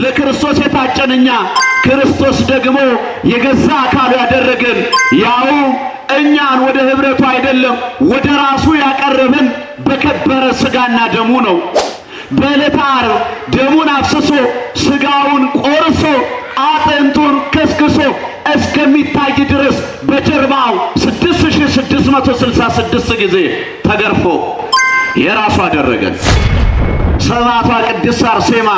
ለክርስቶስ የታጨንኛ ክርስቶስ ደግሞ የገዛ አካሉ ያደረገን ያው እኛን ወደ ህብረቱ አይደለም ወደ ራሱ ያቀረበን በከበረ ስጋና ደሙ ነው። በዕለተ ዓርብ ደሙን አፍስሶ ስጋውን ቆርሶ አጥንቱን ከስክሶ እስከሚታይ ድረስ በጀርባው 6666 ጊዜ ተገርፎ የራሱ አደረገን። ሰማዕቷ ቅድስት አርሴማ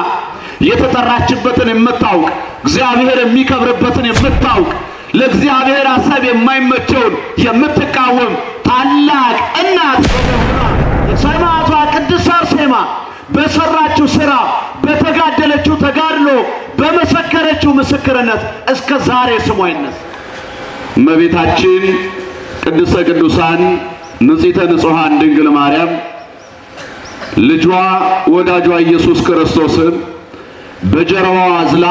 የተጠራችበትን የምታውቅ እግዚአብሔር የሚከብርበትን የምታውቅ ለእግዚአብሔር ሐሳብ የማይመቸውን የምትቃወም ታላቅ እናት ሰማዕቷ ቅድስት አርሴማ በሰራችው ሥራ በተጋደለችው ተጋድሎ በመሰከረችው ምስክርነት እስከ ዛሬ ስሟ ይነሳ። እመቤታችን ቅድስተ ቅዱሳን ንጽሕተ ንጹሐን ድንግል ማርያም ልጇ ወዳጇ ኢየሱስ ክርስቶስን በጀርባዋ አዝላ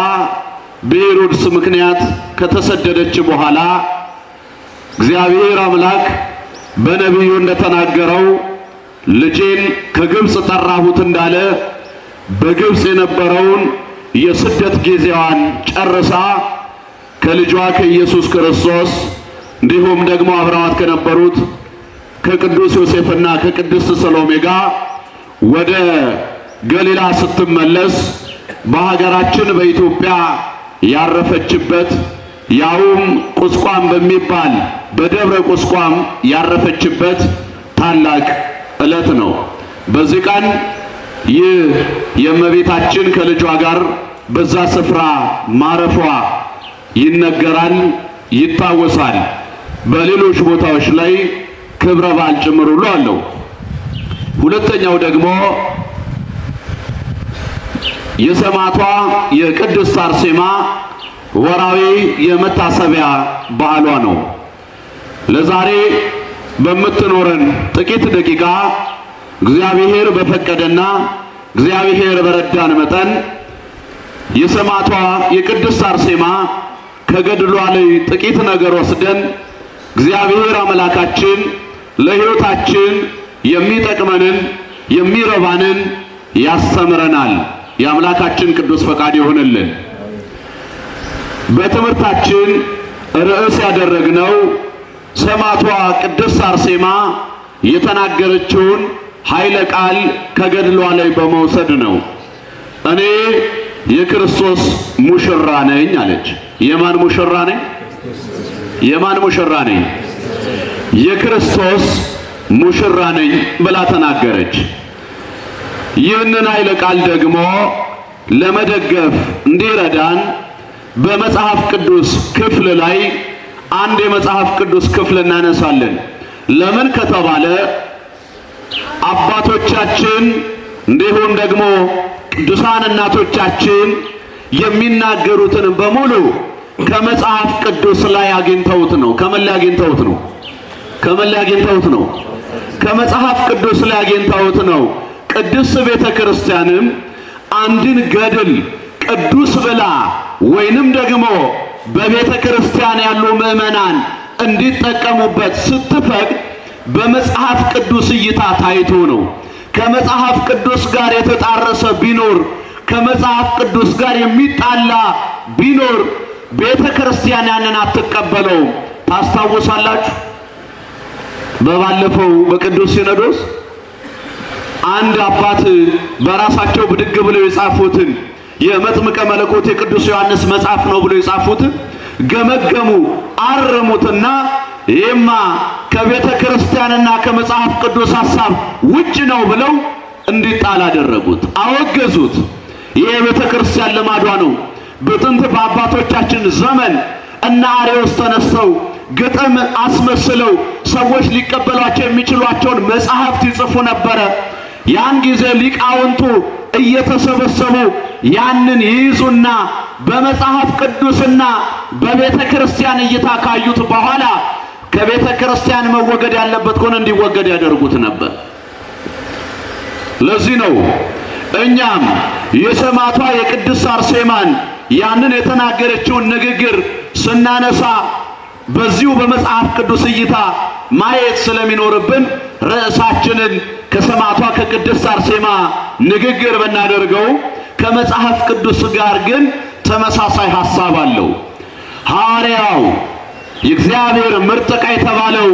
በሄሮድስ ምክንያት ከተሰደደች በኋላ እግዚአብሔር አምላክ በነቢዩ እንደተናገረው ልጄን ከግብጽ ጠራሁት እንዳለ በግብጽ የነበረውን የስደት ጊዜዋን ጨርሳ ከልጇ ከኢየሱስ ክርስቶስ እንዲሁም ደግሞ አብረዋት ከነበሩት ከቅዱስ ዮሴፍና ከቅድስት ሰሎሜ ጋር ወደ ገሊላ ስትመለስ በሀገራችን በኢትዮጵያ ያረፈችበት ያውም ቁስቋም በሚባል በደብረ ቁስቋም ያረፈችበት ታላቅ ዕለት ነው። በዚህ ቀን ይህ የእመቤታችን ከልጇ ጋር በዛ ስፍራ ማረፏ ይነገራል፣ ይታወሳል። በሌሎች ቦታዎች ላይ ክብረ በዓል ጭምር ሁሉ አለው። ሁለተኛው ደግሞ የሰማዕቷ የቅድስት አርሴማ ወራዊ የመታሰቢያ በዓሏ ነው። ለዛሬ በምትኖረን ጥቂት ደቂቃ እግዚአብሔር በፈቀደና እግዚአብሔር በረዳን መጠን የሰማዕቷ የቅድስት አርሴማ ከገድሏ ላይ ጥቂት ነገር ወስደን እግዚአብሔር አምላካችን ለሕይወታችን የሚጠቅመንን የሚረባንን ያስተምረናል። የአምላካችን ቅዱስ ፈቃድ ይሆንልን። በትምህርታችን ርዕስ ያደረግነው ሰማዕቷ ቅድስት አርሴማ የተናገረችውን ኃይለ ቃል ከገድሏ ላይ በመውሰድ ነው። እኔ የክርስቶስ ሙሽራ ነኝ አለች። የማን ሙሽራ ነኝ? የማን ሙሽራ ነኝ? የክርስቶስ ሙሽራ ነኝ ብላ ተናገረች። ይህንን ኃይለ ቃል ደግሞ ለመደገፍ እንዲረዳን በመጽሐፍ ቅዱስ ክፍል ላይ አንድ የመጽሐፍ ቅዱስ ክፍል እናነሳለን። ለምን ከተባለ አባቶቻችን እንዲሁም ደግሞ ቅዱሳን እናቶቻችን የሚናገሩትን በሙሉ ከመጽሐፍ ቅዱስ ላይ አግኝተውት ነው። ከምን ላይ አግኝተውት ነው? ከምን ላይ አግኝተውት ነው? ከመጽሐፍ ቅዱስ ላይ አግኝተውት ነው። ቅድስት ቤተ ክርስቲያንም አንድን ገድል ቅዱስ ብላ ወይንም ደግሞ በቤተ ክርስቲያን ያሉ ምዕመናን እንዲጠቀሙበት ስትፈቅድ በመጽሐፍ ቅዱስ እይታ ታይቶ ነው። ከመጽሐፍ ቅዱስ ጋር የተጣረሰ ቢኖር ከመጽሐፍ ቅዱስ ጋር የሚጣላ ቢኖር ቤተ ክርስቲያን ያንን አትቀበለውም። ታስታውሳላችሁ? በባለፈው በቅዱስ ሲኖዶስ አንድ አባት በራሳቸው ብድግ ብለው የጻፉትን የመጥምቀ መለኮት የቅዱስ ዮሐንስ መጽሐፍ ነው ብለው የጻፉትን ገመገሙ፣ አረሙትና ይህማ ከቤተ ክርስቲያንና ከመጽሐፍ ቅዱስ ሐሳብ ውጭ ነው ብለው እንዲጣል አደረጉት፣ አወገዙት። ይህ የቤተ ክርስቲያን ልማዷ ነው። በጥንት በአባቶቻችን ዘመን እነ አርዮስ ተነስተው ግጥም አስመስለው ሰዎች ሊቀበሏቸው የሚችሏቸውን መጽሐፍት ይጽፉ ነበረ። ያን ጊዜ ሊቃውንቱ እየተሰበሰቡ ያንን ይይዙና በመጽሐፍ ቅዱስና በቤተ ክርስቲያን እይታ ካዩት በኋላ ከቤተ ክርስቲያን መወገድ ያለበት ከሆነ እንዲወገድ ያደርጉት ነበር። ለዚህ ነው እኛም የሰማዕቷ የቅድስት አርሴማን ያንን የተናገረችውን ንግግር ስናነሳ በዚሁ በመጽሐፍ ቅዱስ እይታ ማየት ስለሚኖርብን ርዕሳችንን ከሰማዕቷ ከቅድስት አርሴማ ንግግር ብናደርገው ከመጽሐፍ ቅዱስ ጋር ግን ተመሳሳይ ሐሳብ አለው። ሐዋርያው የእግዚአብሔር ምርጥ ዕቃ የተባለው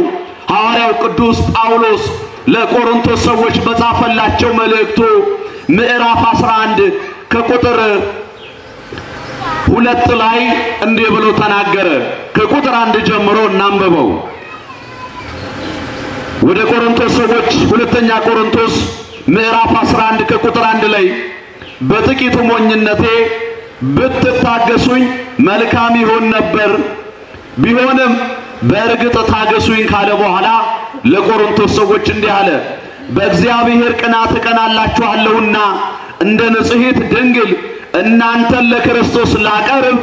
ሐዋርያው ቅዱስ ጳውሎስ ለቆሮንቶስ ሰዎች በጻፈላቸው መልእክቱ ምዕራፍ 11 ከቁጥር 2 ላይ እንዲህ ብሎ ተናገረ። ከቁጥር 1 ጀምሮ እናንብበው። ወደ ቆሮንቶስ ሰዎች ሁለተኛ ቆሮንቶስ ምዕራፍ 11 ከቁጥር 1 ላይ በጥቂቱ ሞኝነቴ ብትታገሱኝ መልካም ይሆን ነበር፣ ቢሆንም በእርግጥ ታገሱኝ ካለ በኋላ ለቆሮንቶስ ሰዎች እንዲህ አለ። በእግዚአብሔር ቅናት እቀናላችኋለሁና እንደ ንጽሕት ድንግል እናንተን ለክርስቶስ ላቀርብ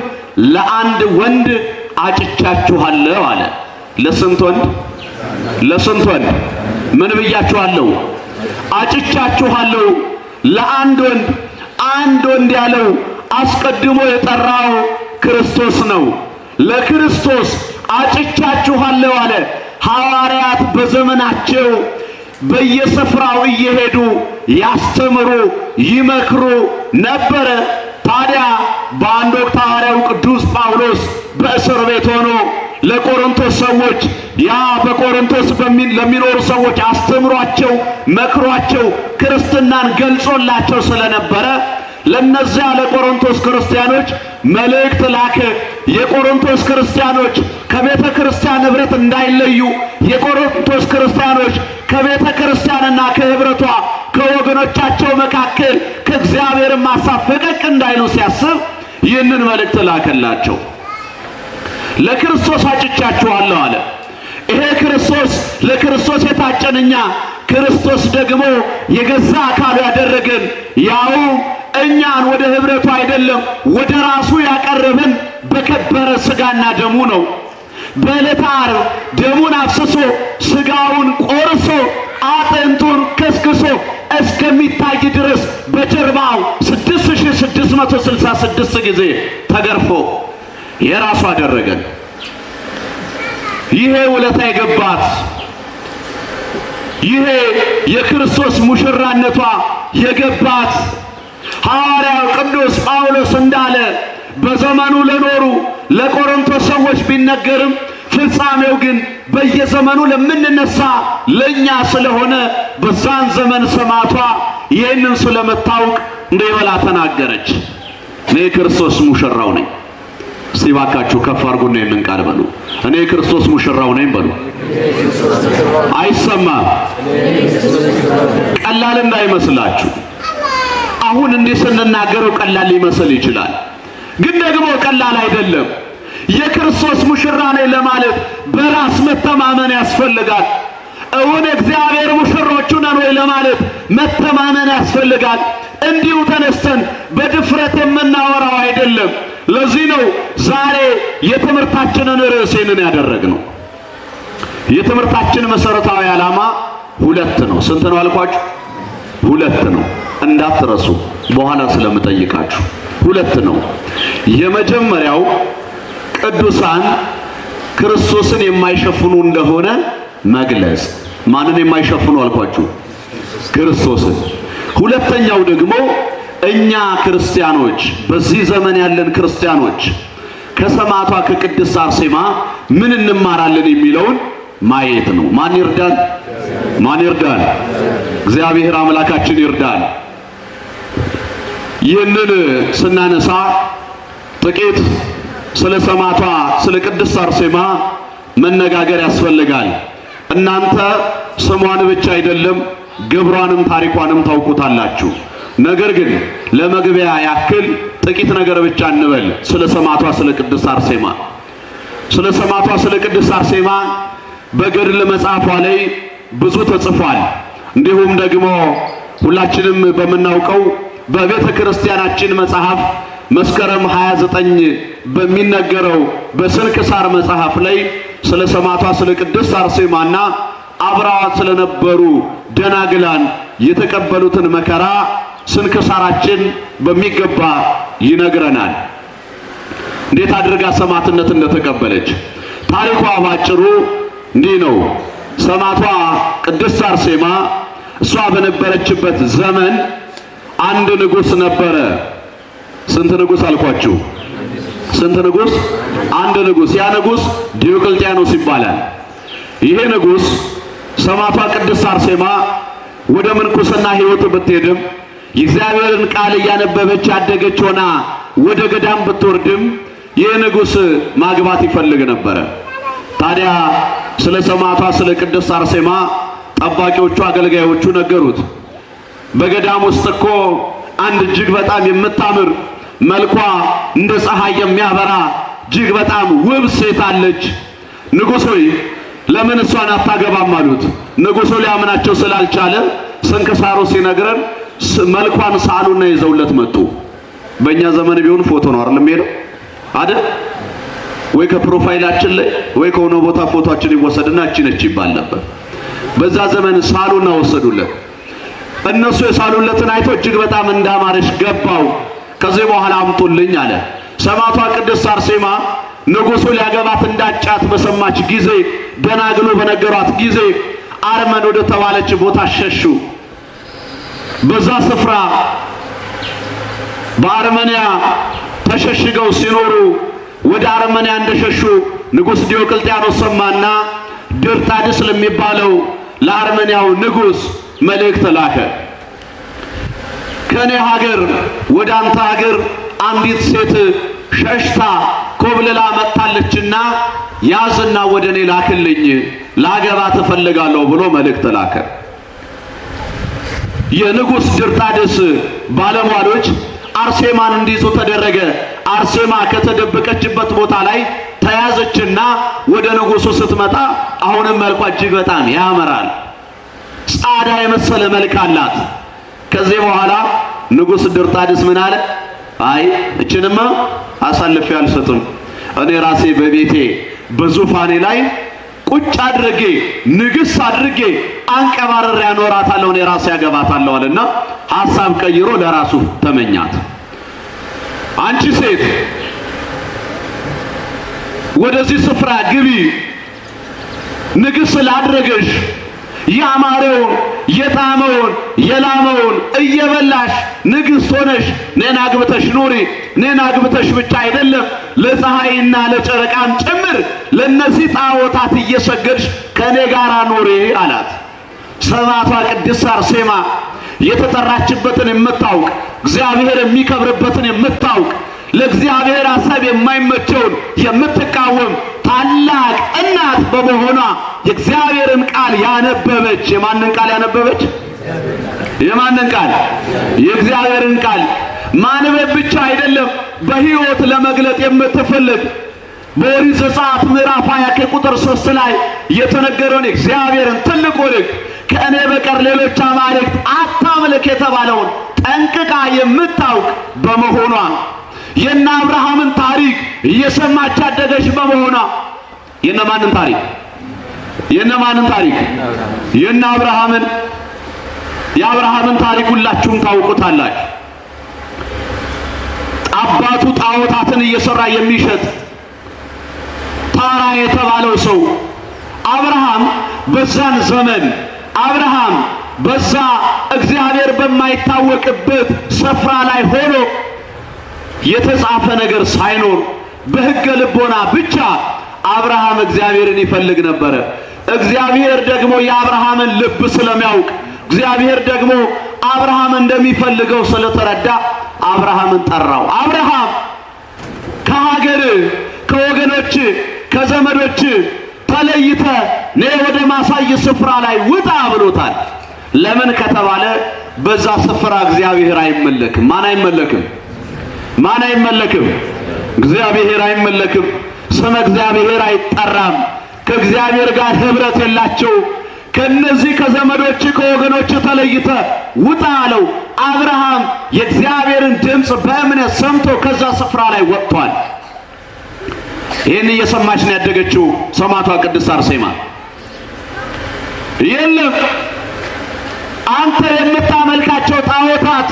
ለአንድ ወንድ አጭቻችኋለሁ አለ። ለስንት ወንድ? ለስንት ወንድ? ምን ብያችኋለሁ? አጭቻችኋለሁ ለአንድ ወንድ። አንድ ወንድ ያለው አስቀድሞ የጠራው ክርስቶስ ነው። ለክርስቶስ አጭቻችኋለሁ አለ። ሐዋርያት በዘመናቸው በየስፍራው እየሄዱ ያስተምሩ ይመክሩ ነበረ። ታዲያ በአንድ ወቅት ሐዋርያው ቅዱስ ጳውሎስ በእስር ቤት ሆኖ ለቆሮንቶስ ሰዎች በቆሮንቶስ ለሚኖሩ ሰዎች አስተምሯቸው መክሯቸው ክርስትናን ገልጾላቸው ስለነበረ ለነዚያ ለቆሮንቶስ ክርስቲያኖች መልእክት ላከ። የቆሮንቶስ ክርስቲያኖች ከቤተ ክርስቲያን ኅብረት እንዳይለዩ፣ የቆሮንቶስ ክርስቲያኖች ከቤተ ክርስቲያንና ከኅብረቷ ከወገኖቻቸው መካከል ከእግዚአብሔር ሐሳብ ፈቀቅ እንዳይሉ ሲያስብ ይህንን መልእክት ላከላቸው። ለክርስቶስ አጭቻችኋለሁ አለ። ይሄ ክርስቶስ ለክርስቶስ የታጨን እኛ፣ ክርስቶስ ደግሞ የገዛ አካሉ ያደረገን ያው እኛን ወደ ኅብረቱ አይደለም ወደ ራሱ ያቀረበን በከበረ ሥጋና ደሙ ነው። በዕለተ ዓርብ ደሙን አፍስሶ ሥጋውን ቆርሶ አጥንቱን ከስክሶ እስከሚታይ ድረስ በጀርባው 6666 ጊዜ ተገርፎ የራሱ አደረገን። ይሄ ውለታ የገባት ይሄ የክርስቶስ ሙሽራነቷ የገባት ሐዋርያው ቅዱስ ጳውሎስ እንዳለ በዘመኑ ለኖሩ ለቆሮንቶስ ሰዎች ቢነገርም ፍጻሜው ግን በየዘመኑ ለምንነሳ ለኛ ስለሆነ በዛን ዘመን ሰማዕቷ ይህንን ስለምታውቅ እንዲህ ብላ ተናገረች። እኔ ክርስቶስ ሙሽራው ነኝ። እስቲ ባካችሁ ከፍ አድርጉና ይህንን ቃል በሉ። እኔ ክርስቶስ ሙሽራው ነኝ በሉ። አይሰማም? ቀላል እንዳይመስላችሁ። አሁን እንዲህ ስንናገረው ቀላል ሊመስል ይችላል፣ ግን ደግሞ ቀላል አይደለም። የክርስቶስ ሙሽራ ነኝ ለማለት በራስ መተማመን ያስፈልጋል። እውን እግዚአብሔር ሙሽሮቹ ነን ወይ ለማለት መተማመን ያስፈልጋል። እንዲሁ ተነስተን በድፍረት የምናወራው አይደለም። ለዚህ ነው ዛሬ የትምህርታችንን ርዕሴንን ያደረግነው። የትምህርታችን መሰረታዊ ዓላማ ሁለት ነው። ስንት ነው አልኳችሁ? ሁለት ነው። እንዳትረሱ በኋላ ስለምጠይቃችሁ። ሁለት ነው። የመጀመሪያው ቅዱሳን ክርስቶስን የማይሸፍኑ እንደሆነ መግለጽ። ማንን የማይሸፍኑ አልኳችሁ? ክርስቶስን። ሁለተኛው ደግሞ እኛ ክርስቲያኖች በዚህ ዘመን ያለን ክርስቲያኖች ከሰማዕቷ ከቅድስት አርሴማ ምን እንማራለን የሚለውን ማየት ነው። ማን ይርዳን? ማን ይርዳን? እግዚአብሔር አምላካችን ይርዳን። ይህንን ስናነሳ ጥቂት ስለ ሰማዕቷ ስለ ቅድስት አርሴማ መነጋገር ያስፈልጋል። እናንተ ስሟን ብቻ አይደለም ግብሯንም ታሪኳንም ታውቁታላችሁ። ነገር ግን ለመግቢያ ያክል ጥቂት ነገር ብቻ እንበል ስለ ሰማዕቷ ስለ ቅድስት አርሴማ። ስለ ሰማዕቷ ስለ ቅድስት አርሴማ በገድል መጽሐፏ ላይ ብዙ ተጽፏል። እንዲሁም ደግሞ ሁላችንም በምናውቀው በቤተ ክርስቲያናችን መጽሐፍ መስከረም 29 በሚነገረው በስንክሳር መጽሐፍ ላይ ስለ ሰማዕቷ ስለ ቅድስት አርሴማና አብረዋት ስለነበሩ ደናግላን የተቀበሉትን መከራ ስንክሳራችን በሚገባ ይነግረናል። እንዴት አድርጋ ሰማዕትነት እንደተቀበለች ታሪኳ ባጭሩ እንዲህ ነው። ሰማዕቷ ቅድስት አርሴማ እሷ በነበረችበት ዘመን አንድ ንጉሥ ነበረ። ስንት ንጉስ አልኳችሁ? ስንት ንጉስ? አንድ ንጉስ። ያ ንጉስ ዲዮቅልጥያኖስ ይባላል። ይሄ ንጉስ ሰማዕቷ ቅድስት አርሴማ ወደ ምንኩስና ሕይወት ብትሄድም የእግዚአብሔርን ቃል እያነበበች ያደገች ሆና ወደ ገዳም ብትወርድም ይህ ንጉስ ማግባት ይፈልግ ነበረ። ታዲያ ስለ ሰማዕቷ ስለ ቅድስት አርሴማ ጠባቂዎቹ አገልጋዮቹ ነገሩት። በገዳም ውስጥ እኮ አንድ እጅግ በጣም የምታምር መልኳ እንደ ፀሐይ የሚያበራ እጅግ በጣም ውብ ሴት አለች። ንጉሥ ሆይ ለምን እሷን አታገባም አሉት። ንጉሡ ሊያምናቸው ስላልቻለ ስንክሳሩ ሲነግረን መልኳን ሳሉና ይዘውለት መጡ። በእኛ ዘመን ቢሆን ፎቶ ነው አይደለም ሄደው አይደል? ወይ ከፕሮፋይላችን ላይ ወይ ከሆነ ቦታ ፎቶአችን ይወሰድና እቺ ነች ይባል ነበር። በዛ ዘመን ሳሉና ወሰዱለት። እነሱ የሳሉለትን አይቶ እጅግ በጣም እንዳማረሽ ገባው። ከዚህ በኋላ አምጡልኝ አለ። ሰማዕቷ ቅድስት አርሴማ ንጉሡ ሊያገባት እንዳጫት በሰማች ጊዜ ደናግሉ በነገሯት ጊዜ አርመን ወደ ተባለች ቦታ ሸሹ። በዛ ስፍራ በአርመንያ ተሸሽገው ሲኖሩ ወደ አርመንያ እንደሸሹ ንጉሥ ዲዮቅልጥያኖስ ሰማና ድርጣድስ ለሚባለው ለአርመንያው ንጉሥ መልእክት ላከ። ከኔ ሀገር ወደ አንተ ሀገር አንዲት ሴት ሸሽታ ኮብልላ መጣለችና ያዝና ወደ እኔ ላክልኝ ላገባ ተፈልጋለሁ ብሎ መልእክት ላከ። የንጉሥ ድርጣድስ ባለሟሎች አርሴማን እንዲይዙ ተደረገ። አርሴማ ከተደበቀችበት ቦታ ላይ ተያዘችና ወደ ንጉሡ ስትመጣ አሁንም መልኳ እጅግ በጣም ያምራል። ጻዳ የመሰለ መልክ አላት። ከዚህ በኋላ ንጉሥ ድርጣድስ ምን አለ? አይ እችንማ አሳልፌ አልሰጥም። እኔ ራሴ በቤቴ በዙፋኔ ላይ ቁጭ አድርጌ ንግሥት አድርጌ አንቀባረር ያኖራታለሁ፣ እኔ ራሴ ያገባታለሁ አለና ሐሳብ ቀይሮ ለራሱ ተመኛት። አንቺ ሴት ወደዚህ ስፍራ ግቢ፣ ንግሥት ላድርግሽ፣ ያማረውን የጣመውን የላመውን እየበላሽ ንግሥት ሆነሽ እኔን አግብተሽ ኑሪ። እኔን አግብተሽ ብቻ አይደለም ለፀሐይና ለጨረቃም ጭምር ለነዚህ ጣዖታት እየሰገድሽ ከኔ ጋር ኑሪ አላት። ሰማዕቷ ቅድስት አርሴማ የተጠራችበትን የምታውቅ እግዚአብሔር የሚከብርበትን የምታውቅ ለእግዚአብሔር ሐሳብ የማይመቸውን የምትቃወም ታላቅ እናት በመሆኗ የእግዚአብሔርን ቃል ያነበበች። የማንን ቃል ያነበበች? የማንን ቃል? የእግዚአብሔርን ቃል ማንበብ ብቻ አይደለም፣ በሕይወት ለመግለጥ የምትፈልግ በኦሪት ዘጸአት ምዕራፍ 20 ቁጥር 3 ላይ የተነገረውን እግዚአብሔርን ትልቁን ሕግ ከእኔ በቀር ሌሎች አማልክት አታምልክ የተባለውን ጠንቅቃ የምታውቅ በመሆኗ የነ አብርሃምን ታሪክ እየሰማች ያደገች በመሆኗ የነማንን ታሪክ? የነማንን ታሪክ? የነ አብርሃምን። የአብርሃምን ታሪክ ሁላችሁም ታውቁታላችሁ። አባቱ ጣዖታትን እየሰራ የሚሸጥ ታራ የተባለው ሰው አብርሃም በዛን ዘመን አብርሃም በዛ እግዚአብሔር በማይታወቅበት ስፍራ ላይ ሆኖ የተጻፈ ነገር ሳይኖር በሕገ ልቦና ብቻ አብርሃም እግዚአብሔርን ይፈልግ ነበረ። እግዚአብሔር ደግሞ የአብርሃምን ልብ ስለሚያውቅ እግዚአብሔር ደግሞ አብርሃም እንደሚፈልገው ስለተረዳ አብርሃምን ጠራው። አብርሃም ከሀገር ከወገኖች ከዘመዶች ተለይተ ነይ ወደ ማሳይ ስፍራ ላይ ውጣ ብሎታል። ለምን ከተባለ በዛ ስፍራ እግዚአብሔር አይመለክም። ማን አይመለክም? ማን አይመለክም? እግዚአብሔር አይመለክም። ስመ እግዚአብሔር አይጠራም። ከእግዚአብሔር ጋር ኅብረት የላቸው። ከነዚህ ከዘመዶች ከወገኖች ተለይተ ውጣ አለው። አብርሃም የእግዚአብሔርን ድምፅ በእምነት ሰምቶ ከዛ ስፍራ ላይ ወጥቷል። ይህን እየሰማች ነው ያደገችው ሰማዕቷ ቅድስት አርሴማ። የለም አንተ የምታመልካቸው ጣዖታት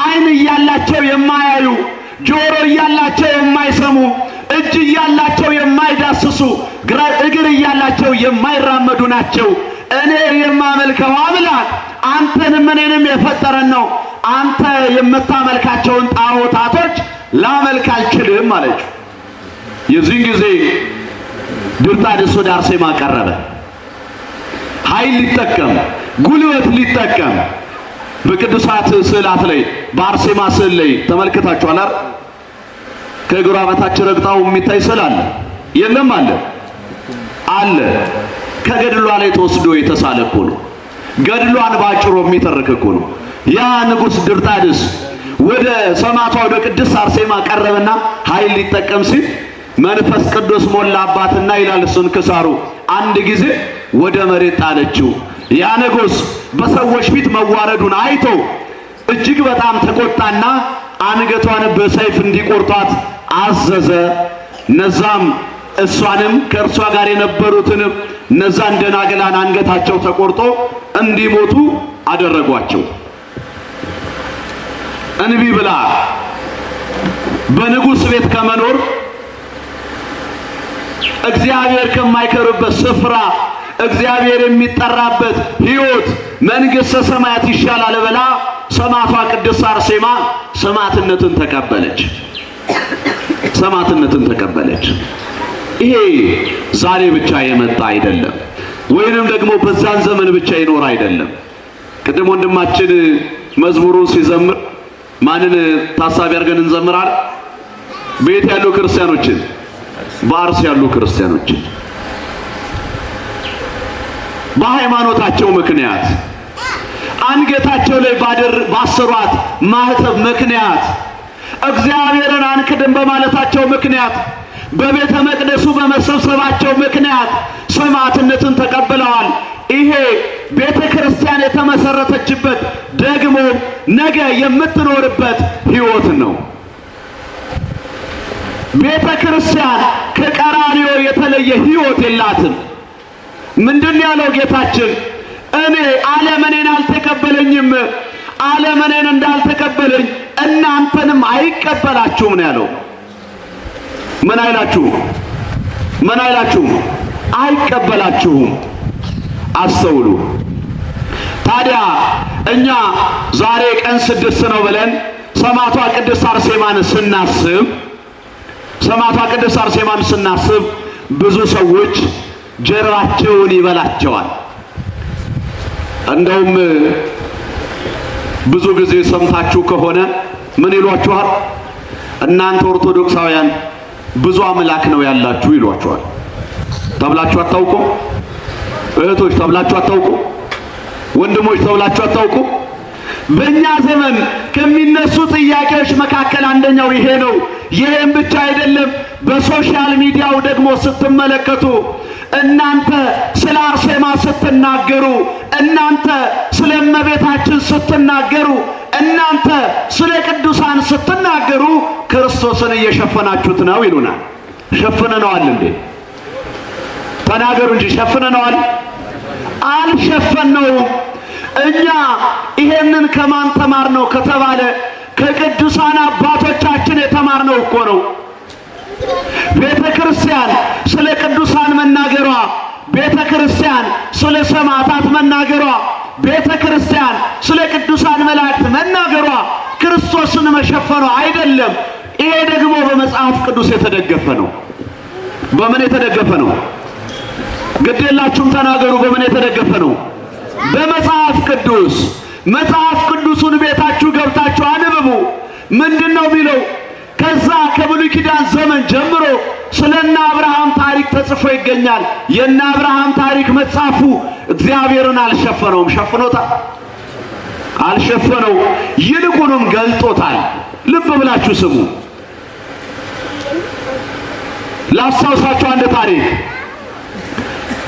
ዓይን እያላቸው የማያዩ፣ ጆሮ እያላቸው የማይሰሙ፣ እጅ እያላቸው የማይዳስሱ፣ እግር እያላቸው የማይራመዱ ናቸው። እኔ የማመልከው አምላክ አንተንም እኔንም የፈጠረን ነው። አንተ የምታመልካቸውን ጣዖታቶች ላመልክ አልችልም አለችው። የዚህን ጊዜ ድርጣድስ ወደ አርሴማ ቀረበ። ኃይል ሊጠቀም ጉልበት ሊጠቀም በቅዱሳት ስዕላት ላይ በአርሴማ ስዕል ላይ ተመልክታችኋል አይደል? ከእግሯ በታች ረግጣው የሚታይ ስዕል አለ የለም? አለ። ከገድሏ ላይ ተወስዶ የተሳለ እኮ ነው። ገድሏን ባጭሩ የሚተርክ እኮ ነው። ያ ንጉሥ ድርጣድስ ወደ ሰማዕቷ ወደ ቅድስት አርሴማ ቀረበና ኃይል ሊጠቀም ሲል መንፈስ ቅዱስ ሞላባትና ይላል ስንክሳሩ አንድ ጊዜ ወደ መሬት ጣለችው። ያ ንጉሥ በሰዎች ፊት መዋረዱን አይቶ እጅግ በጣም ተቆጣና አንገቷን በሰይፍ እንዲቆርጧት አዘዘ። እነዛም እሷንም ከእርሷ ጋር የነበሩትን እነዛን ደናግላን አንገታቸው ተቆርጦ እንዲሞቱ አደረጓቸው። እንቢ ብላ በንጉሥ ቤት ከመኖር እግዚአብሔር ከማይከርበት ስፍራ እግዚአብሔር የሚጠራበት ሕይወት መንግሥተ ሰማያት ይሻላል ብላ ሰማዕቷ ቅድስት አርሴማ ሰማዕትነትን ተቀበለች። ይሄ ዛሬ ብቻ የመጣ አይደለም፣ ወይንም ደግሞ በዛን ዘመን ብቻ ይኖር አይደለም። ቅድም ወንድማችን መዝሙሩን ሲዘምር ማንን ታሳቢ አድርገን እንዘምራለን? ቤት ያሉ ክርስቲያኖችን፣ በአርስ ያሉ ክርስቲያኖችን በሃይማኖታቸው ምክንያት አንገታቸው ላይ ባሰሯት ማህተብ ምክንያት እግዚአብሔርን አንክድም በማለታቸው ምክንያት በቤተ መቅደሱ በመሰብሰባቸው ምክንያት ሰማዕትነትን ተቀብለዋል። ይሄ ቤተ ክርስቲያን የተመሰረተችበት ደግሞ ነገ የምትኖርበት ሕይወት ነው። ቤተ ክርስቲያን ከቀራንዮ የተለየ ሕይወት የላትም። ምንድን ያለው ጌታችን? እኔ ዓለም እኔን አልተቀበለኝም፣ ዓለም እኔን እንዳልተቀበለኝ እናንተንም አይቀበላችሁም ነው ያለው። ምን አይላችሁም? አይቀበላችሁም። አስተውሉ። ታዲያ እኛ ዛሬ ቀን 6 ነው ብለን ሰማዕቷ ቅድስት አርሴማን ስናስብ ብዙ ሰዎች ጀርባቸውን ይበላቸዋል። እንደውም ብዙ ጊዜ ሰምታችሁ ከሆነ ምን ይሏችኋል? እናንተ ኦርቶዶክሳውያን ብዙ አምላክ ነው ያላችሁ ይሏችኋል። ተብላችሁ አታውቁ? እህቶች ተብላችሁ አታውቁ? ወንድሞች ተብላችሁ አታውቁ? በእኛ ዘመን ከሚነሱ ጥያቄዎች መካከል አንደኛው ይሄ ነው። ይሄም ብቻ አይደለም። በሶሻል ሚዲያው ደግሞ ስትመለከቱ እናንተ ስለ አርሴማ ስትናገሩ፣ እናንተ ስለ እመቤታችን ስትናገሩ፣ እናንተ ስለ ቅዱሳን ስትናገሩ ክርስቶስን እየሸፈናችሁት ነው ይሉናል። ሸፍነነዋል እንዴ? ተናገሩ እንጂ ሸፍነነዋል? አልሸፈነውም። እኛ ይሄንን ከማን ተማር ነው ከተባለ ከቅዱሳን አባቶቻችን የተማርነው እኮ ነው። ቤተ ክርስቲያን ስለ ቅዱሳን መናገሯ፣ ቤተ ክርስቲያን ስለ ሰማዕታት መናገሯ፣ ቤተ ክርስቲያን ስለ ቅዱሳን መላእክት መናገሯ ክርስቶስን መሸፈኗ አይደለም። ይሄ ደግሞ በመጽሐፍ ቅዱስ የተደገፈ ነው። በምን የተደገፈ ነው? ግዴላችሁም ተናገሩ። በምን የተደገፈ ነው? በመጽሐፍ ቅዱስ። መጽሐፍ ቅዱሱን ቤታችሁ ገብታችሁ አንብቡ። ምንድነው የሚለው? ከዛ ከብሉይ ኪዳን ዘመን ጀምሮ ስለና አብርሃም ታሪክ ተጽፎ ይገኛል። የና አብርሃም ታሪክ መጽሐፉ እግዚአብሔርን አልሸፈነውም። ሸፍኖታል? አልሸፈነው። ይልቁንም ገልጦታል። ልብ ብላችሁ ስሙ። ላስታውሳችሁ አንድ ታሪክ።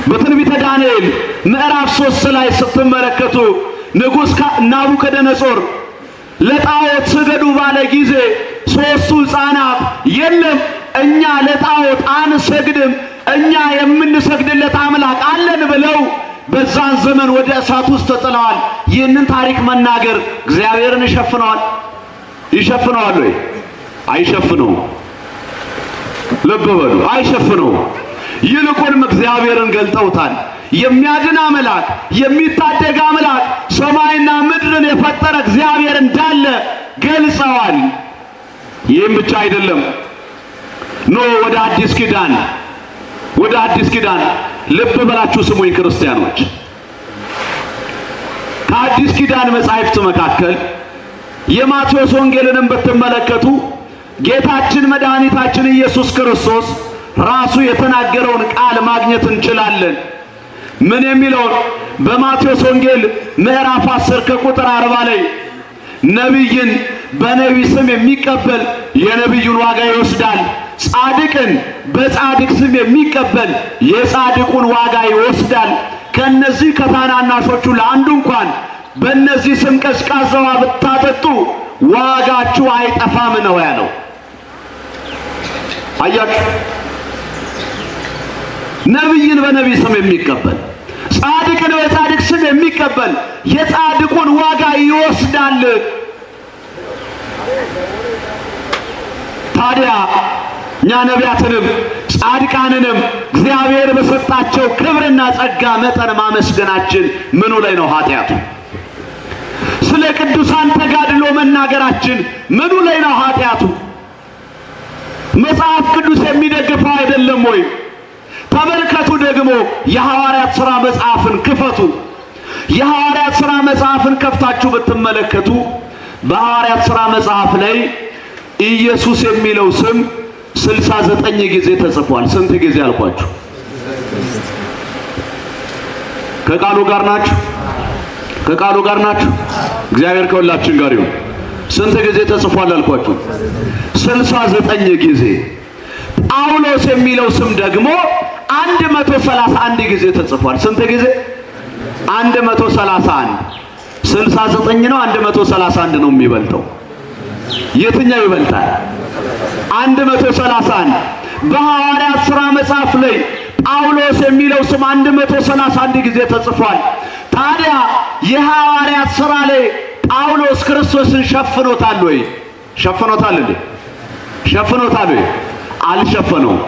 በትንቢተ ዳንኤል ምዕራፍ 3 ላይ ስትመለከቱ ንጉሥ ናቡከደነጾር ለጣዖት ስገዱ ባለ ጊዜ ሦስቱ ሕፃናት የለም እኛ ለጣዖት አንሰግድም፣ እኛ የምንሰግድለት አምላክ አለን ብለው በዛን ዘመን ወደ እሳት ውስጥ ተጥለዋል። ይህንን ታሪክ መናገር እግዚአብሔርን ይሸፍነዋል ወይ? አይሸፍነውም። ልብ በሉ፣ አይሸፍነውም። ይልቁንም እግዚአብሔርን ገልጠውታል። የሚያድን አምላክ፣ የሚታደግ አምላክ፣ ሰማይና ምድርን የፈጠረ እግዚአብሔር እንዳለ ገልጸዋል። ይህም ብቻ አይደለም። ወደ አዲስ ኪዳን ልብ ብላችሁ ስሙኝ ክርስቲያኖች። ከአዲስ ኪዳን መጻሕፍት መካከል የማቴዎስ ወንጌልንም ብትመለከቱ ጌታችን መድኃኒታችን ኢየሱስ ክርስቶስ ራሱ የተናገረውን ቃል ማግኘት እንችላለን። ምን የሚለውን? በማቴዎስ ወንጌል ምዕራፍ 10 ከቁጥር 40 ላይ ነቢይን በነቢይ ስም የሚቀበል የነቢዩን ዋጋ ይወስዳል፣ ጻድቅን በጻድቅ ስም የሚቀበል የጻድቁን ዋጋ ይወስዳል። ከነዚህ ከታናናሾቹ ለአንዱ እንኳን በእነዚህ ስም ቀዝቃዛ ውሃ ብታጠጡ ዋጋችሁ አይጠፋም ነው ያለው። አያችሁ፣ ነቢይን በነቢይ ስም የሚቀበል ጻድቅን በጻድቅ ስም የሚቀበል የጻድቁን ዋጋ ይወስዳል። ታዲያ እኛ ነቢያትንም ጻድቃንንም እግዚአብሔር በሰጣቸው ክብርና ጸጋ መጠን ማመስገናችን ምኑ ላይ ነው ኃጢአቱ? ስለ ቅዱሳን ተጋድሎ መናገራችን ምኑ ላይ ነው ኃጢአቱ? መጽሐፍ ቅዱስ የሚደግፈው አይደለም ወይ? ተመልከቱ ደግሞ የሐዋርያት ሥራ መጽሐፍን ክፈቱ። የሐዋርያት ሥራ መጽሐፍን ከፍታችሁ ብትመለከቱ በሐዋርያት ሥራ መጽሐፍ ላይ ኢየሱስ የሚለው ስም 69 ጊዜ ተጽፏል። ስንት ጊዜ አልኳችሁ? ከቃሉ ጋር ናችሁ? ከቃሉ ጋር ናችሁ? እግዚአብሔር ከሁላችን ጋር ይሁን። ስንት ጊዜ ተጽፏል አልኳችሁ? 69 ጊዜ። ጳውሎስ የሚለው ስም ደግሞ 131 ጊዜ ተጽፏል። ስንት ጊዜ? 131። 69 ነው 131 ነው የሚበልጠው? የትኛው ይበልጣል? 131። በሐዋርያት ሥራ መጽሐፍ ላይ ጳውሎስ የሚለው ስም 131 ጊዜ ተጽፏል። ታዲያ የሐዋርያት ሥራ ላይ ጳውሎስ ክርስቶስን ሸፍኖታል ወይ? ሸፍኖታል እንዴ? ሸፍኖታል ወይ? አልሸፈነውም።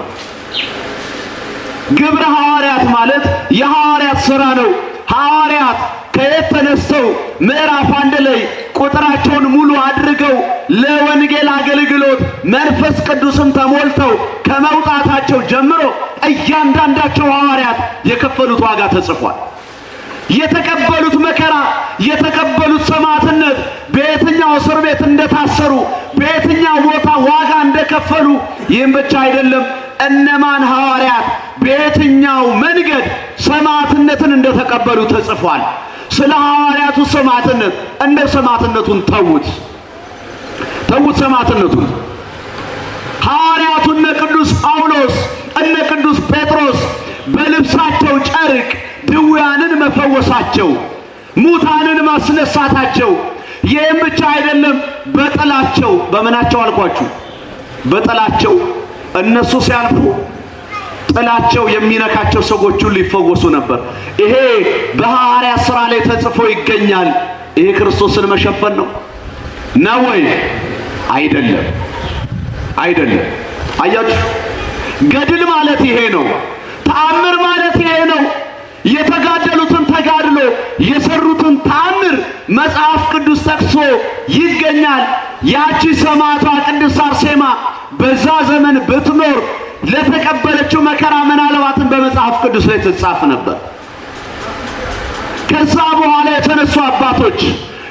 ግብረ ሐዋርያት ማለት የሐዋርያት ሥራ ነው። ሐዋርያት ከየት ተነስተው ምዕራፍ 1 ላይ ቁጥራቸውን ሙሉ አድርገው ለወንጌል አገልግሎት መንፈስ ቅዱስን ተሞልተው ከመውጣታቸው ጀምሮ እያንዳንዳቸው ሐዋርያት የከፈሉት ዋጋ ተጽፏል። የተቀበሉት መከራ፣ የተቀበሉት ሰማዕትነት፣ በየትኛው እስር ቤት እንደታሰሩ፣ በየትኛው ቦታ ዋጋ እንደከፈሉ፣ ይህም ብቻ አይደለም እነማን ሐዋርያት በየትኛው መንገድ ሰማዕትነትን እንደተቀበሉ ተጽፏል። ስለ ሐዋርያቱ ሰማዕትነት እንደ ሰማዕትነቱን ተውት ሰማዕትነቱን። ሐዋርያቱ እነ ቅዱስ ጳውሎስ እነ ቅዱስ ጴጥሮስ በልብሳቸው ጨርቅ ድውያንን መፈወሳቸው፣ ሙታንን ማስነሳታቸው፣ ይህም ብቻ አይደለም በጥላቸው በምናቸው አልኳችሁ? በጥላቸው እነሱ ሲያልፉ ጥላቸው የሚነካቸው ሰዎች ሁሉ ይፈወሱ ነበር። ይሄ በሐዋርያት ሥራ ላይ ተጽፎ ይገኛል። ይሄ ክርስቶስን መሸፈን ነው ወይ? አይደለም፣ አይደለም። አያችሁ፣ ገድል ማለት ይሄ ነው። ተአምር ማለት ይሄ ነው። የተጋደሉትን ተጋድሎ የሰሩትን ተአምር መጽሐፍ ቅዱስ ጠቅሶ ይገኛል። ያቺ ሰማዕቷ ቅድስት አርሴማ በዛ ዘመን ብትኖር ለተቀበለችው መከራ ምናልባትም በመጽሐፍ ቅዱስ ላይ ትጻፍ ነበር። ከዛ በኋላ የተነሱ አባቶች፣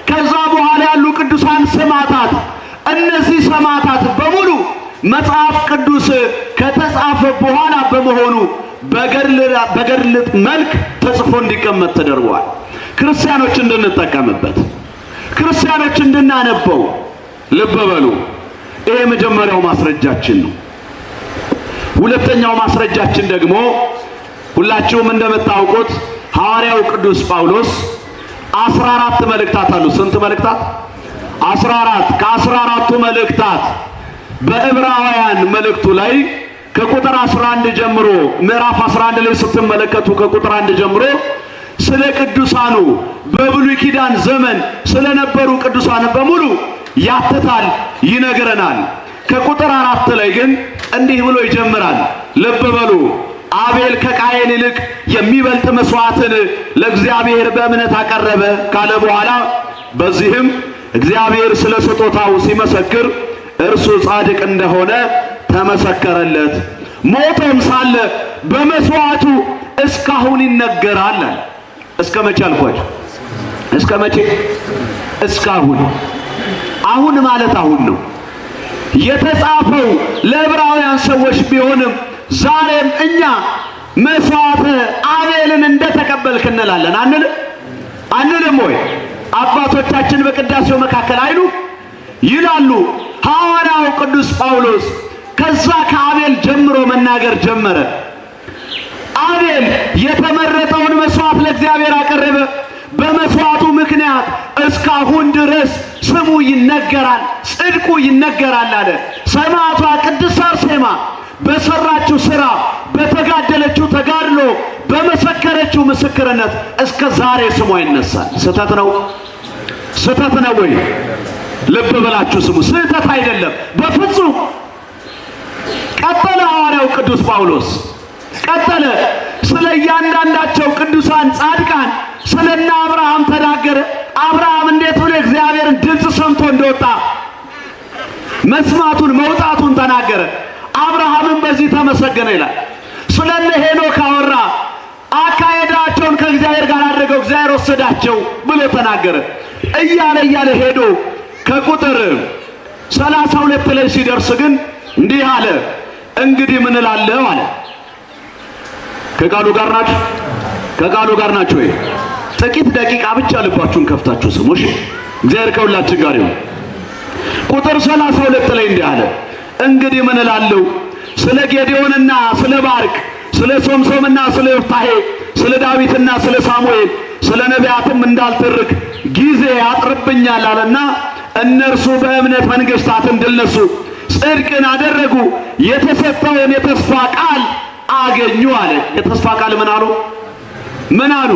ከዛ በኋላ ያሉ ቅዱሳን ሰማዕታት፣ እነዚህ ሰማዕታት በሙሉ መጽሐፍ ቅዱስ ከተጻፈ በኋላ በመሆኑ በገድል መልክ ተጽፎ እንዲቀመጥ ተደርጓል። ክርስቲያኖች እንድንጠቀምበት፣ ክርስቲያኖች እንድናነበው። ልብ በሉ፣ ይሄ መጀመሪያው ማስረጃችን ነው። ሁለተኛው ማስረጃችን ደግሞ ሁላችሁም እንደምታውቁት ሐዋርያው ቅዱስ ጳውሎስ 14 መልእክታት አሉ። ስንት መልእክታት? 14። ከ14ቱ መልእክታት በዕብራውያን መልእክቱ ላይ ከቁጥር 11 ጀምሮ ምዕራፍ 11 ላይ ስትመለከቱ ከቁጥር 1 ጀምሮ ስለ ቅዱሳኑ በብሉይ ኪዳን ዘመን ስለነበሩ ቅዱሳን በሙሉ ያትታል፣ ይነግረናል። ከቁጥር 4 ላይ ግን እንዲህ ብሎ ይጀምራል። ልብ በሉ። አቤል ከቃየል ይልቅ የሚበልጥ መስዋዕትን ለእግዚአብሔር በእምነት አቀረበ ካለ በኋላ በዚህም እግዚአብሔር ስለ ስጦታው ሲመሰክር እርሱ ጻድቅ እንደሆነ ተመሰከረለት። ሞቶም ሳለ በመስዋዕቱ እስካሁን ይነገራል። እስከ መቼ አልኳችሁ? እስከ መቼ? እስካሁን። አሁን ማለት አሁን ነው። የተጻፈው ለዕብራውያን ሰዎች ቢሆንም ዛሬም እኛ መስዋዕተ አቤልን እንደተቀበልክ እንላለን። አንልም ወይ? አባቶቻችን በቅዳሴው መካከል አይሉ ይላሉ። ሐዋርያው ቅዱስ ጳውሎስ ከዛ ከአቤል ጀምሮ መናገር ጀመረ። አቤል የተመረጠውን መስዋዕት ለእግዚአብሔር አቀረበ። በመስዋዕቱ ምክንያት እስካሁን ድረስ ስሙ ይነገራል፣ ጽድቁ ይነገራል አለ። ሰማዕቷ ቅድስት አርሴማ በሰራችው ሥራ፣ በተጋደለችው ተጋድሎ፣ በመሰከረችው ምስክርነት እስከ ዛሬ ስሟ ይነሳል። ስህተት ነው? ስህተት ነው ወይ? ልብ ብላችሁ ስሙ። ስህተት አይደለም በፍጹም። ቀጠለ ሐዋርያው ቅዱስ ጳውሎስ ቀጠለ። ስለ እያንዳንዳቸው ቅዱሳን ጻድቃን ስለና አብርሃም ተናገረ። አብርሃም እንዴት ብሎ እግዚአብሔርን ድምፅ ሰምቶ እንደወጣ መስማቱን መውጣቱን ተናገረ። አብርሃምን በዚህ ተመሰገነ ይላል። ስለነ ሄኖክ አወራ። አካሄዳቸውን ከእግዚአብሔር ጋር አድርገው እግዚአብሔር ወሰዳቸው ብሎ ተናገረ። እያለ ሄዶ ከቁጥር 32 ላይ ሲደርስ ግን እንዲህ አለ፣ እንግዲህ ምን እላለሁ አለ። ከቃሉ ጋር ናችሁ? ከቃሉ ጋር ናችሁ ወይ? ጥቂት ደቂቃ ብቻ ልባችሁን ከፍታችሁ ስሙ። እሺ፣ እግዚአብሔር ከሁላችን ጋር ይሁን። ቁጥር 32 ላይ እንዲህ አለ፣ እንግዲህ ምን እላለሁ ስለ ጌዴዎንና ስለ ባርቅ፣ ስለ ሶምሶምና ስለ ዮፍታሔ፣ ስለ ዳዊትና ስለ ሳሙኤል፣ ስለ ነቢያትም እንዳልተርክ ጊዜ ያጥርብኛል አለና እነርሱ በእምነት መንግሥታትን ድል ነሱ፣ ጽድቅን አደረጉ፣ የተሰጠውን የተስፋ ቃል አገኙ አለ። የተስፋ ቃል ምን አሉ? ምን አሉ?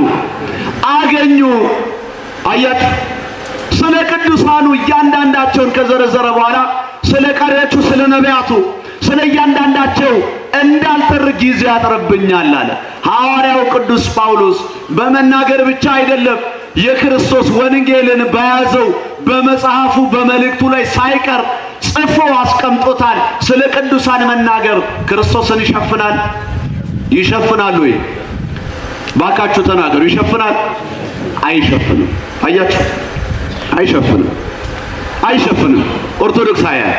አገኙ። አያችሁ፣ ስለ ቅዱሳኑ እያንዳንዳቸውን ከዘረዘረ በኋላ ስለ ቀሪዎቹ ስለ ነቢያቱ ስለ እያንዳንዳቸው እንዳልተርክ ጊዜ ያጥርብኛል አለ። ሐዋርያው ቅዱስ ጳውሎስ በመናገር ብቻ አይደለም፣ የክርስቶስ ወንጌልን በያዘው በመጽሐፉ በመልእክቱ ላይ ሳይቀር ጽፎ አስቀምጦታል። ስለ ቅዱሳን መናገር ክርስቶስን ይሸፍናል? ይሸፍናል ወይ? ባካችሁ ተናገሩ። ይሸፍናል? አይሸፍንም። አያችሁ፣ አይሸፍንም፣ አይሸፍንም። ኦርቶዶክሳውያን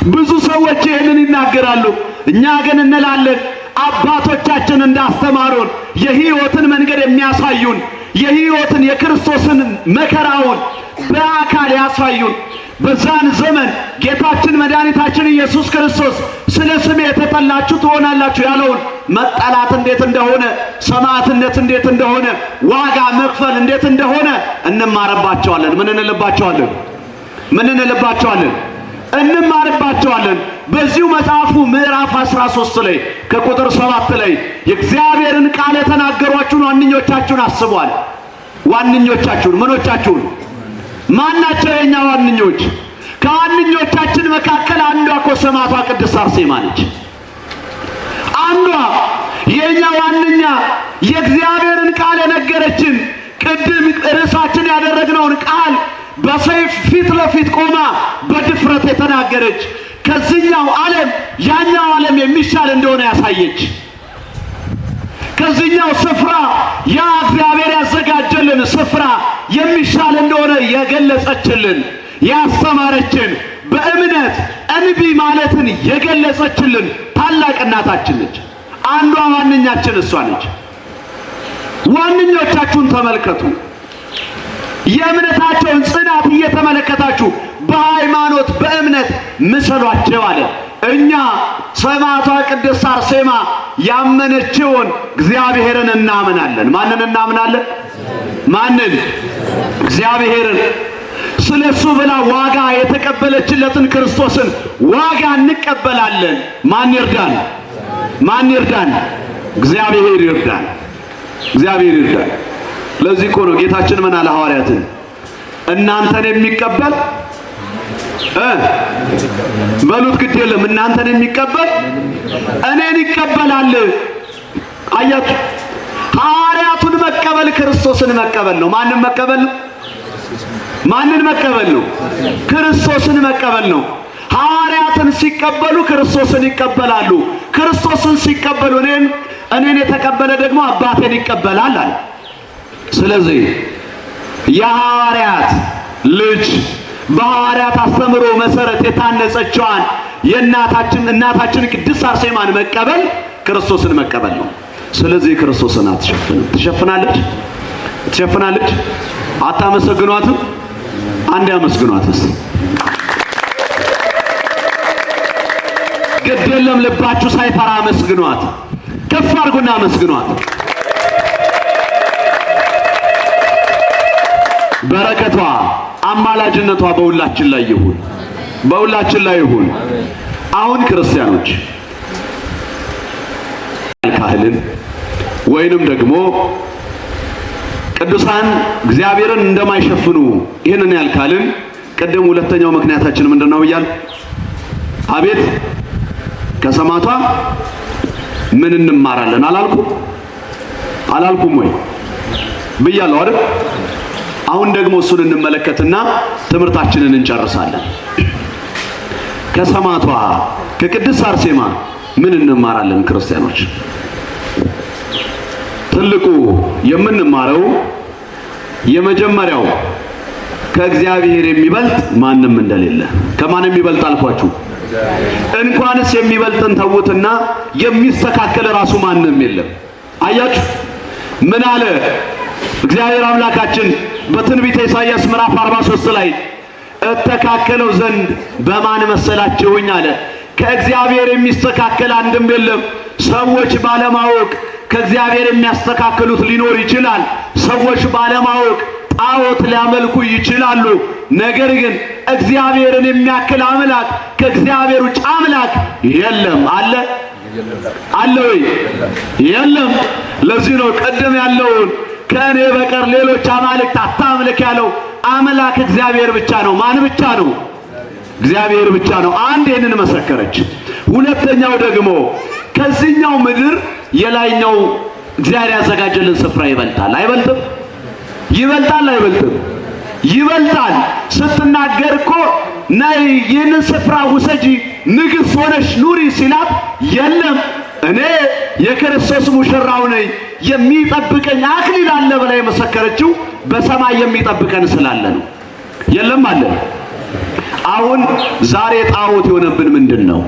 ብዙ ሰዎች ይህንን ይናገራሉ። እኛ ግን እንላለን አባቶቻችን እንዳስተማሩን የሕይወትን መንገድ የሚያሳዩን የሕይወትን የክርስቶስን መከራውን በአካል ያሳዩን። በዛን ዘመን ጌታችን መድኃኒታችን ኢየሱስ ክርስቶስ ስለ ስሜ የተጠላችሁ ትሆናላችሁ ያለውን መጠላት እንዴት እንደሆነ፣ ሰማዕትነት እንዴት እንደሆነ፣ ዋጋ መክፈል እንዴት እንደሆነ እንማርባቸዋለን። ምን እንልባቸዋለን? ምን እንልባቸዋለን? እንማርባቸዋለን። በዚሁ መጽሐፉ ምዕራፍ 13 ላይ ከቁጥር 7 ላይ የእግዚአብሔርን ቃል የተናገሯችሁን ዋንኞቻችሁን አስቧል። ዋንኞቻችሁን ምኖቻችሁን? ማናቸው የኛ ዋንኞች? ከዋንኞቻችን መካከል አንዷ እኮ ሰማዕቷ ቅድስት አርሴማ ነች። አንዷ የኛ ዋንኛ የእግዚአብሔርን ቃል የነገረችን፣ ቅድም ርዕሳችን ያደረግነውን ቃል በሰይፍ ፊት ለፊት ቆማ በድፍረት የተናገረች፣ ከዚህኛው ዓለም ያኛው ዓለም የሚሻል እንደሆነ ያሳየች፣ ከዚህኛው ስፍራ ያ እግዚአብሔር ያዘጋጀልን ስፍራ የሚሻል እንደሆነ የገለጸችልን፣ ያስተማረችን፣ በእምነት እንቢ ማለትን የገለጸችልን ታላቅ እናታችን ነች። አንዷ ዋንኛችን እሷ ነች። ዋንኞቻችሁን ተመልከቱ። የእምነታቸውን ጽናት እየተመለከታችሁ በሃይማኖት በእምነት ምሰሏቸው አለ። እኛ ሰማዕቷ ቅድስት አርሴማ ያመነችውን እግዚአብሔርን እናምናለን። ማንን እናምናለን? ማንን? እግዚአብሔርን። ስለሱ ብላ ዋጋ የተቀበለችለትን ክርስቶስን ዋጋ እንቀበላለን። ማን ይርዳን? ማን ይርዳን? እግዚአብሔር ይርዳን። እግዚአብሔር ይርዳን። ለዚህ እኮ ነው ጌታችን ምን አለ ሐዋርያትን? እናንተን የሚቀበል በሉት ግድ የለም እናንተን የሚቀበል እኔን ይቀበላል። አያችሁ፣ ሐዋርያቱን መቀበል ክርስቶስን መቀበል ነው። ማንን መቀበል ነው? ማንን መቀበል ነው? ክርስቶስን መቀበል ነው። ሐዋርያትን ሲቀበሉ ክርስቶስን ይቀበላሉ። ክርስቶስን ሲቀበሉ እኔን የተቀበለ ደግሞ አባቴን ይቀበላል አለ። ስለዚህ የሐዋርያት ልጅ በሐዋርያት አስተምሮ መሰረት የታነጸችዋን እናታችን ቅድስት አርሴማን መቀበል ክርስቶስን መቀበል ነው። ስለዚህ ክርስቶስን አትሸፍንም። ትሸፍናለች? ትሸፍናለች? አታመሰግኗትም? አንድ ያመስግኗትስ። ግድ የለም ልባችሁ ሳይፈራ አመስግኗት። ከፍ አድርጉና አመስግኗት። በረከቷ አማላጅነቷ በሁላችን ላይ ይሁን፣ በሁላችን ላይ ይሁን። አሁን ክርስቲያኖች ካህልን ወይንም ደግሞ ቅዱሳን እግዚአብሔርን እንደማይሸፍኑ ይህንን ያልካልን ቅድም ሁለተኛው ምክንያታችን ምንድነው ብያለሁ? አቤት ከሰማዕቷ ምን እንማራለን አላልኩም ወይ ብያለሁ አይደል? አሁን ደግሞ እሱን እንመለከትና ትምህርታችንን እንጨርሳለን። ከሰማዕቷ ከቅድስት አርሴማ ምን እንማራለን ክርስቲያኖች? ትልቁ የምንማረው የመጀመሪያው ከእግዚአብሔር የሚበልጥ ማንም እንደሌለ። ከማን የሚበልጥ አልኳችሁ? እንኳንስ የሚበልጥን ተውትና የሚስተካከል ራሱ ማንም የለም። አያችሁ ምን አለ እግዚአብሔር አምላካችን በትንቢተ ኢሳይያስ ምዕራፍ 43 ላይ እተካከለው ዘንድ በማን መሰላችሁኝ አለ። ከእግዚአብሔር የሚስተካከል አንድም የለም። ሰዎች ባለማወቅ ከእግዚአብሔር የሚያስተካክሉት ሊኖር ይችላል። ሰዎች ባለማወቅ ጣዖት ሊያመልኩ ይችላሉ። ነገር ግን እግዚአብሔርን የሚያክል አምላክ ከእግዚአብሔር ውጭ አምላክ የለም። አለ ወይ? የለም። ለዚህ ነው ቀደም ያለውን ከእኔ በቀር ሌሎች አማልክት አታምልክ ያለው። አምላክ እግዚአብሔር ብቻ ነው። ማን ብቻ ነው? እግዚአብሔር ብቻ ነው። አንድ ይህንን መሰከረች። ሁለተኛው ደግሞ ከዚህኛው ምድር የላይኛው እግዚአብሔር ያዘጋጀልን ስፍራ ይበልጣል። አይበልጥም? ይበልጣል። አይበልጥም? ይበልጣል። ስትናገር እኮ ነይ ይህንን ስፍራ ውሰጂ ንግሥት ሆነሽ ኑሪ ሲላት የለም እኔ የክርስቶስ ሙሽራው ነኝ የሚጠብቀኝ አክሊል አለ ብላ የመሰከረችው በሰማይ የሚጠብቀን ስላለ ነው። የለም አለ። አሁን ዛሬ ጣዖት የሆነብን ምንድነው?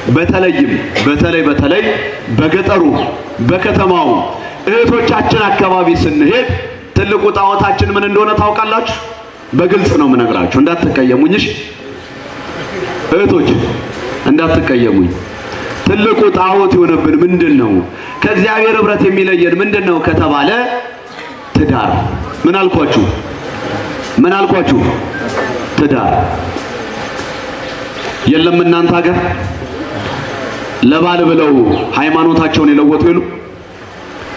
በተለይ በገጠሩ በከተማው እህቶቻችን አካባቢ ስንሄድ ትልቁ ጣዖታችን ምን እንደሆነ ታውቃላችሁ? በግልጽ ነው የምነግራችሁ፣ እንዳትቀየሙኝ እሺ እህቶች፣ እንዳትቀየሙኝ። ትልቁ ጣዖት የሆነብን ምንድነው? ከእግዚአብሔር ኅብረት የሚለየን ምንድነው ከተባለ ትዳር። ምን አልኳችሁ? ትዳር የለም እናንተ ሀገር ለባል ብለው ሃይማኖታቸውን የለወጡ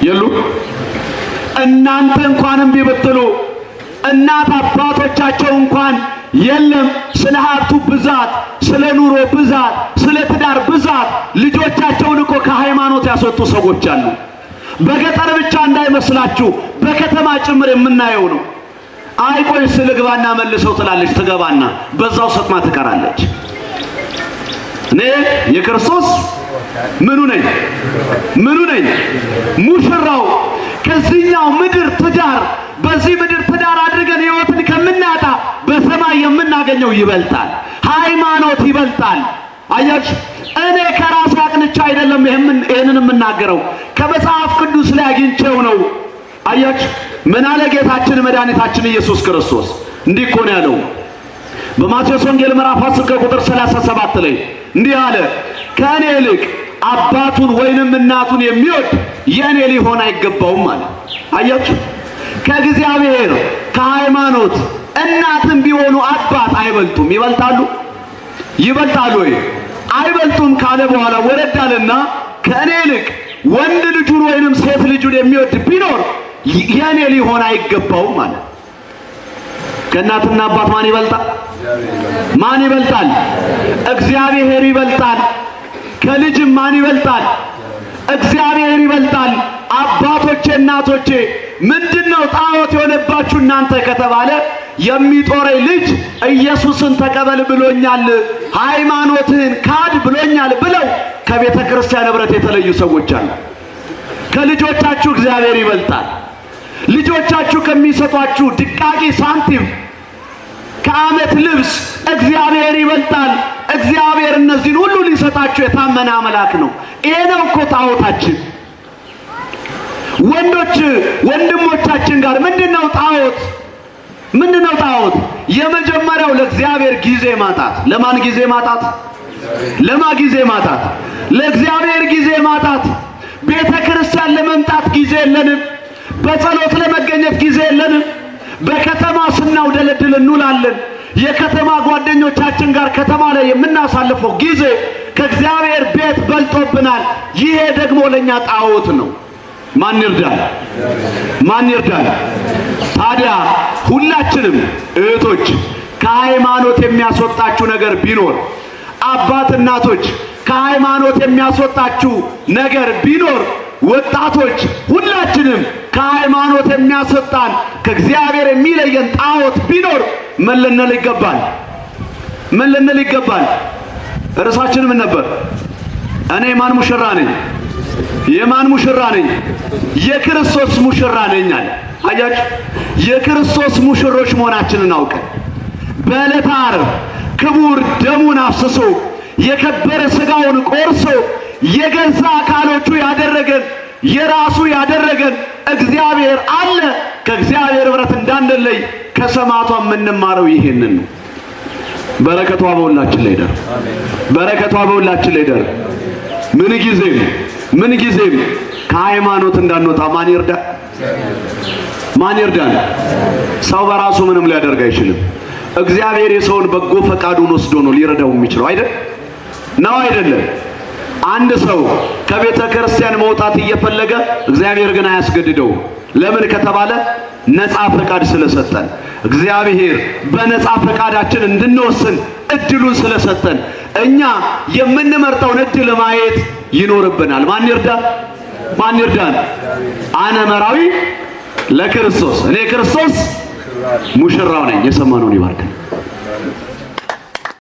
የሉ? እናንተ እንኳንም ቢበትሉ እናት አባቶቻቸው እንኳን የለም ስለ ሀብቱ ብዛት፣ ስለ ኑሮ ብዛት፣ ስለ ትዳር ብዛት ልጆቻቸውን እኮ ከሃይማኖት ያስወጡ ሰዎች አሉ። በገጠር ብቻ እንዳይመስላችሁ በከተማ ጭምር የምናየው ነው። አይቆይ ስልግባና መልሰው ትላለች፣ ትገባና በዛው ሰጥማ ትቀራለች። እኔ የክርስቶስ ምኑ ነኝ? ሙሽራው። ከዚህኛው ምድር ትዳር በዚህ ምድር ትዳር አድርገን ሕይወትን ከምናጣ በሰማይ የምናገኘው ይበልጣል። ሃይማኖት ይበልጣል። አያችሁ እኔ ከራሴ አቅንቻ አይደለም ይሄንን የምናገረው ከመጽሐፍ ቅዱስ ላይ አግኝቼው ነው። አያችሁ ምን አለ ጌታችን መድኃኒታችን ኢየሱስ ክርስቶስ? እንዲህ እኮ ነው ያለው በማቴዎስ ወንጌል ምዕራፍ 10 ከቁጥር 37 ላይ እንዲህ አለ፣ ከእኔ ይልቅ አባቱን ወይንም እናቱን የሚወድ የእኔ ሊሆን አይገባውም አለ። አያችሁ ከእግዚአብሔር ከሃይማኖት እናትም ቢሆኑ አባት አይበልጡም? ይበልጣሉ ወይ? አይበልጡም ካለ በኋላ ወረዳልና ከእኔ ይልቅ ወንድ ልጁን ወይንም ሴት ልጁን የሚወድ ቢኖር የእኔ ሊሆን አይገባውም አለ። ከእናትና አባት ማን ይበልጣል? እግዚአብሔር ይበልጣል። ከልጅም ማን ይበልጣል? እግዚአብሔር ይበልጣል። አባቶቼ እናቶቼ ምንድነው ጣዖት የሆነባችሁ እናንተ ከተባለ የሚጦረኝ ልጅ ኢየሱስን ተቀበል ብሎኛል፣ ሃይማኖትህን ካድ ብሎኛል ብለው ከቤተ ክርስቲያን ኅብረት የተለዩ ሰዎች አሉ። ከልጆቻችሁ እግዚአብሔር ይበልጣል። ልጆቻችሁ ከሚሰጧችሁ ድቃቂ ሳንቲም፣ ከዓመት ልብስ እግዚአብሔር ይበልጣል። እግዚአብሔር እነዚህን ሁሉ ሊሰጣችሁ የታመነ አምላክ ነው። ይሄ ነው እኮ ጣዖታችን። ወንዶች ወንድሞቻችን ጋር ምንድነው ጣዖት? ምንድነው ጣዖት? የመጀመሪያው ለእግዚአብሔር ጊዜ ማጣት። ለማን ጊዜ ማጣት? ለማን ጊዜ ማጣት? ለእግዚአብሔር ጊዜ ማጣት። ቤተ ክርስቲያን ለመምጣት ጊዜ የለንም። በጸሎት ለመገኘት ጊዜ የለንም። በከተማ ስናውደለድል እንውላለን። የከተማ ጓደኞቻችን ጋር ከተማ ላይ የምናሳልፈው ጊዜ ከእግዚአብሔር ቤት በልጦብናል። ይሄ ደግሞ ለኛ ጣዖት ነው። ማን ይርዳል? ማን ይርዳል? ታዲያ ሁላችንም እህቶች ከሃይማኖት የሚያስወጣችሁ ነገር ቢኖር፣ አባት እናቶች ከሃይማኖት የሚያስወጣችሁ ነገር ቢኖር፣ ወጣቶች ሁላችንም ከሃይማኖት የሚያስወጣን ከእግዚአብሔር የሚለየን ጣዖት ቢኖር ምን ልንል ይገባል? ምን ልንል ይገባል? ርዕሳችን ምን ነበር? እኔ የማን ሙሽራ ነኝ? የማን ሙሽራ ነኝ? የክርስቶስ ሙሽራ ነኝ አለ። አያችሁ፣ የክርስቶስ ሙሽሮች መሆናችንን አውቀን በዕለተ ዓርብ ክቡር ደሙን አፍስሶ የከበረ ሥጋውን ቆርሶ የገዛ አካሎቹ ያደረገን የራሱ ያደረገን እግዚአብሔር አለ። ከእግዚአብሔር ኅብረት እንዳንለይ ከሰማዕቷ የምንማረው ይሄንን ነው። በረከቷ በሁላችን ላይ ይደር። በረከቷ በሁላችን ላይ ይደር። ምን ጊዜም ከሃይማኖት እንዳንወጣ ማን ይርዳል? ማን ይርዳል? ሰው በራሱ ምንም ሊያደርግ አይችልም። እግዚአብሔር የሰውን በጎ ፈቃዱን ወስዶ ነው ሊረዳው የሚችለው አይደል? ነው አይደለም? አንድ ሰው ከቤተ ክርስቲያን መውጣት እየፈለገ እግዚአብሔር ግን አያስገድደው። ለምን ከተባለ ነፃ ፈቃድ ስለሰጠን፣ እግዚአብሔር በነፃ ፈቃዳችን እንድንወስን እድሉን ስለሰጠን እኛ የምንመርጠውን እድል ማየት ይኖርብናል። ማን ይርዳል? ማን ይርዳል? አነ መራዊ ለክርስቶስ፣ እኔ ክርስቶስ ሙሽራው ነኝ። የሰማነውን ይባርክ።